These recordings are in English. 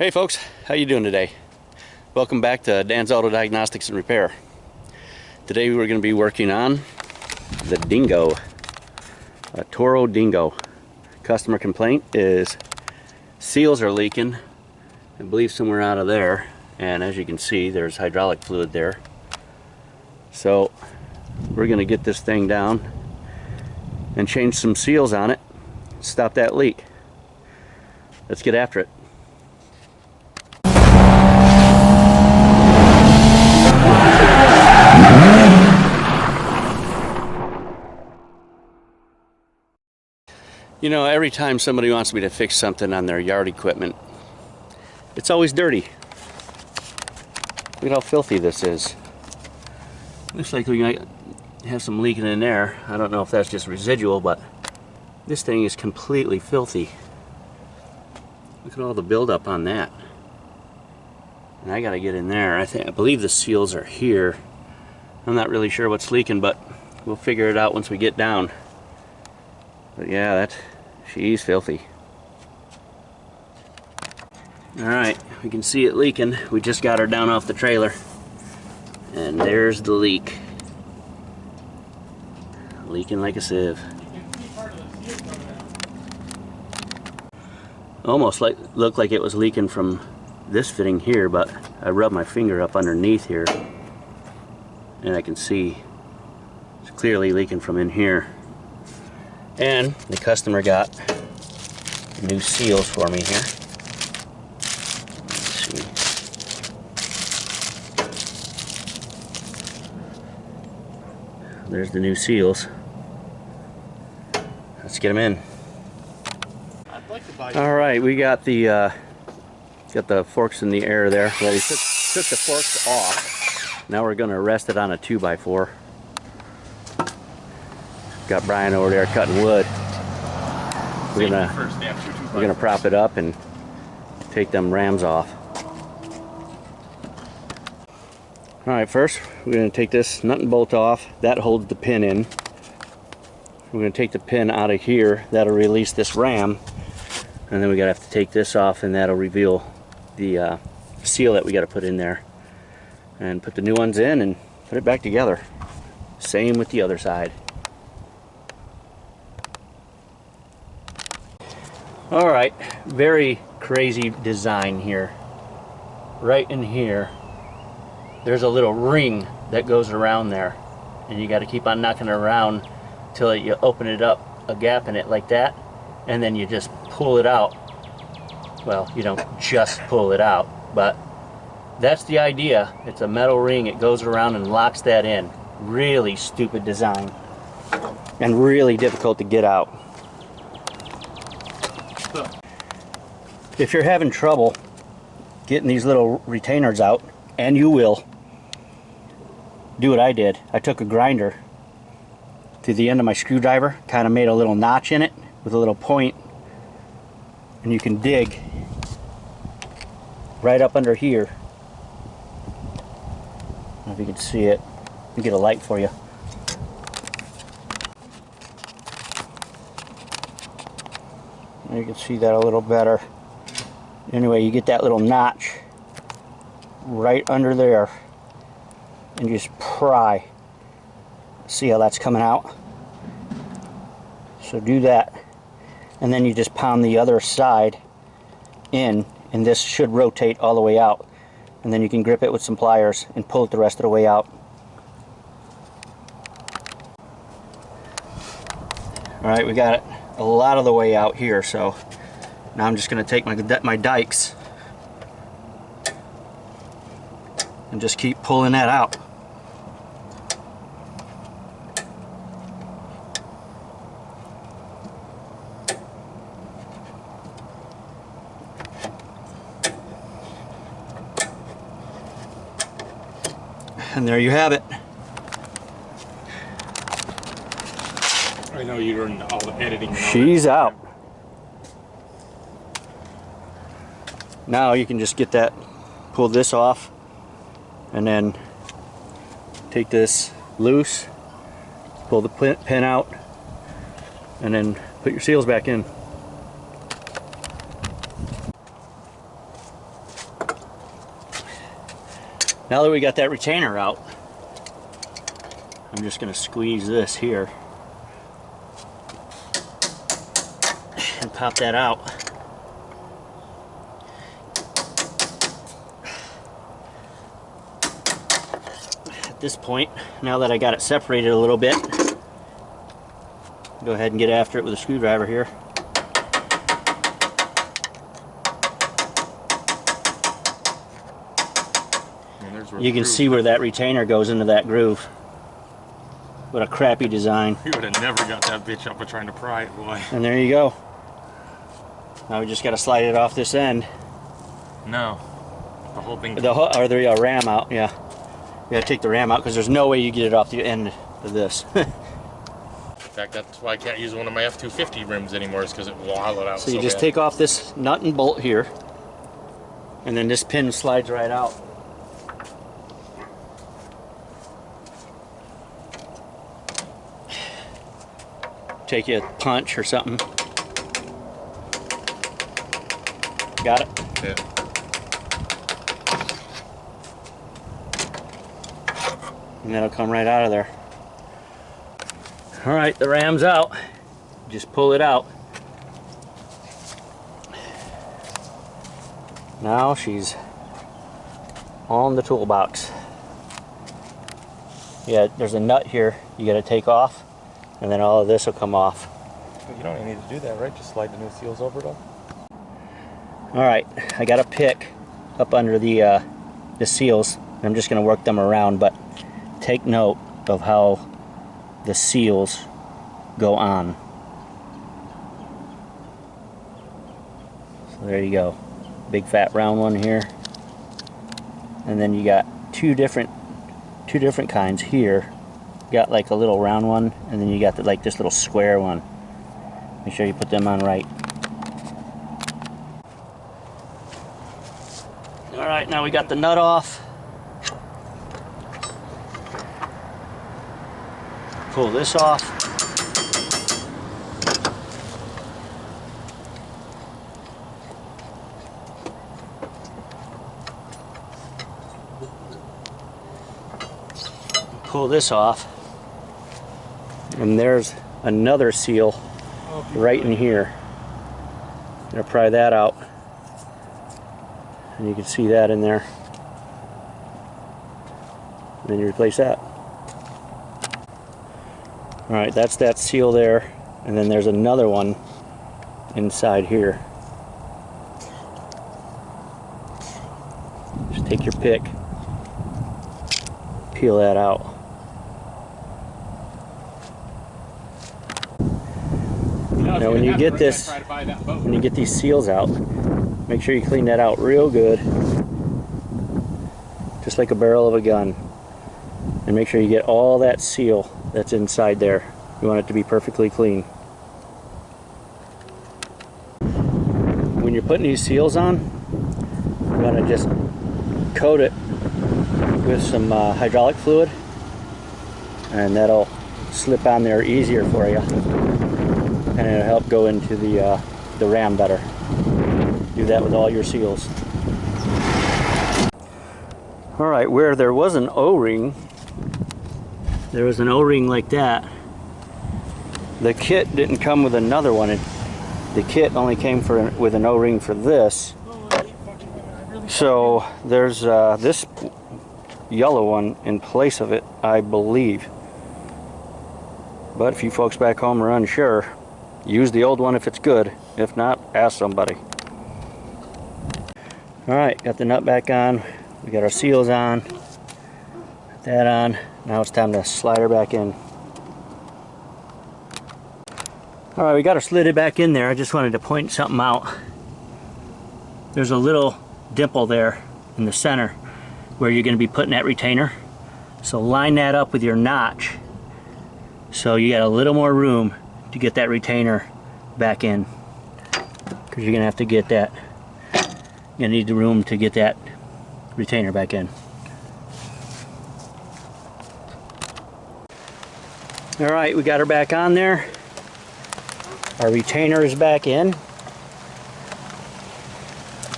Hey folks, how you doing today? Welcome back to Dan's Auto Diagnostics and Repair. Today we're going to be working on the Dingo, a Toro Dingo. Customer complaint is seals are leaking, I believe somewhere out of there, and as you can see there's hydraulic fluid there. So we're going to get this thing down and change some seals on it, stop that leak. Let's get after it. You know, every time somebody wants me to fix something on their yard equipment, it's always dirty. Look at how filthy this is. Looks like we might have some leaking in there. I don't know if that's just residual, but this thing is completely filthy. Look at all the buildup on that. And I gotta get in there. I believe the seals are here. I'm not really sure what's leaking, but we'll figure it out once we get down. But yeah, she's filthy. Alright, we can see it leaking. We just got her down off the trailer. And there's the leak. Leaking like a sieve. Almost looked like it was leaking from this fitting here, but I rubbed my finger up underneath here and I can see it's clearly leaking from in here. And the customer got new seals for me here. Let's see. There's the new seals. Let's get them in. I'd like to buy. All right, we got the forks in the air there. Well, we took the forks off. Now we're going to rest it on a 2x4. Got Brian over there cutting wood. We're gonna prop it up and take them rams off. All right, first we're gonna take this nut and bolt off. That holds the pin in. We're gonna take the pin out of here. That'll release this ram, and then we gotta have to take this off, and that'll reveal the seal that we gotta put in there. And put the new ones in and put it back together. Same with the other side. Alright, very crazy design here. Right in here, there's a little ring that goes around there. And you got to keep on knocking it around till you open it up, a gap in it like that. And then you just pull it out. Well, you don't just pull it out, but that's the idea. It's a metal ring, it goes around and locks that in. Really stupid design. And really difficult to get out. If you're having trouble getting these little retainers out, and you will, do what I did. I took a grinder to the end of my screwdriver, kind of made a little notch in it with a little point, and you can dig right up under here. I don't know if you can see it. Let me get a light for you. You can see that a little better. Anyway, you get that little notch right under there and you just pry. See how that's coming out? So do that, and then you just pound the other side in, and this should rotate all the way out, and then you can grip it with some pliers and pull it the rest of the way out. Alright, we got it a lot of the way out here, so now I'm just going to take my dikes and just keep pulling that out. And there you have it. I know you're in all the editing. She's out. Now you can just get that, pull this off, and then take this loose, pull the pin out, and then put your seals back in. Now that we got that retainer out, I'm just going to squeeze this here and pop that out. At this point, now that I got it separated a little bit, go ahead and get after it with a screwdriver here. You can see where that retainer goes into that groove. What a crappy design. You would have never got that bitch up with trying to pry it, boy. And there you go. Now we just got to slide it off this end. No. The whole thing. Or the ram out, yeah. You got to take the ram out because there's no way you get it off the end of this. In fact, that's why I can't use one of my F-250 rims anymore, is because it will hollow out. So you just take off this nut and bolt here, and then this pin slides right out. Take you a punch or something. Got it? Yeah. And that'll come right out of there. All right, the ram's out. Just pull it out. Now she's on the toolbox. Yeah, there's a nut here you got to take off, and then all of this will come off. You don't even need to do that, right? Just slide the new seals over it all. All right, I got a pick up under the seals. I'm just going to work them around, but take note of how the seals go on. So there you go. Big fat round one here. And then you got two different kinds here. You got like a little round one, and then you got like this little square one. Make sure you put them on right. All right, now we got the nut off. Pull this off. Pull this off. And there's another seal right in here. I'm gonna pry that out. And you can see that in there. And then you replace that. Alright, that's that seal there. And then there's another one inside here. Just take your pick, peel that out. Now when you get this, when you get these seals out, make sure you clean that out real good, just like a barrel of a gun. And make sure you get all that seal that's inside there. You want it to be perfectly clean. When you're putting these seals on, you want to just coat it with some hydraulic fluid, and that'll slip on there easier for you, and it'll help go into the ram better. Do that with all your seals. Alright, where there was an O-ring, there was an O-ring like that. The kit didn't come with another one. The kit only came with an O-ring for this. So there's this yellow one in place of it, I believe. But if you folks back home are unsure, use the old one if it's good. If not, ask somebody. Alright, got the nut back on. We got our seals on. Put that on. Now it's time to slide her back in. Alright, we got her slid back in there. I just wanted to point something out. There's a little dimple there in the center where you're going to be putting that retainer. So line that up with your notch so you got a little more room to get that retainer back in. Because you're going to have to get that. You need the room to get that retainer back in. Alright, we got her back on there. Our retainer is back in.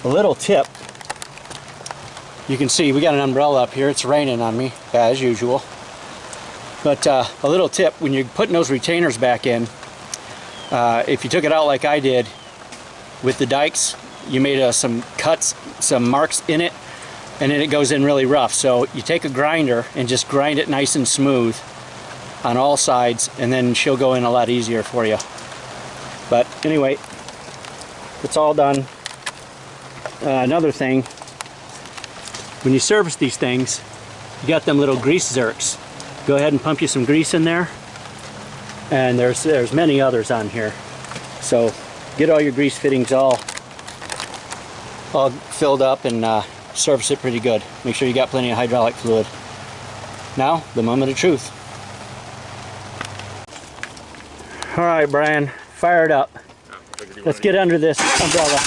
A little tip. you can see we got an umbrella up here. It's raining on me as usual. But a little tip, when you're putting those retainers back in, if you took it out like I did with the dikes, you made some cuts, some marks in it, and then it goes in really rough. So you take a grinder and just grind it nice and smooth on all sides, and then she'll go in a lot easier for you. But anyway, it's all done. Another thing, when you service these things, you got them little grease zerks. Go ahead and pump you some grease in there, and there's many others on here. So get all your grease fittings all filled up and service it pretty good. Make sure you got plenty of hydraulic fluid. Now, the moment of truth. All right, Brian, fire it up. Let's get under this umbrella.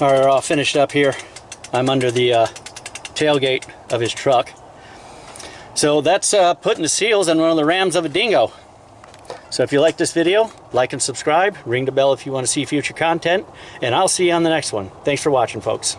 All right, we're all finished up here. I'm under the tailgate of his truck. So that's putting the seals on one of the rams of a Dingo. So if you like this video, like and subscribe, ring the bell if you want to see future content, and I'll see you on the next one. Thanks for watching, folks.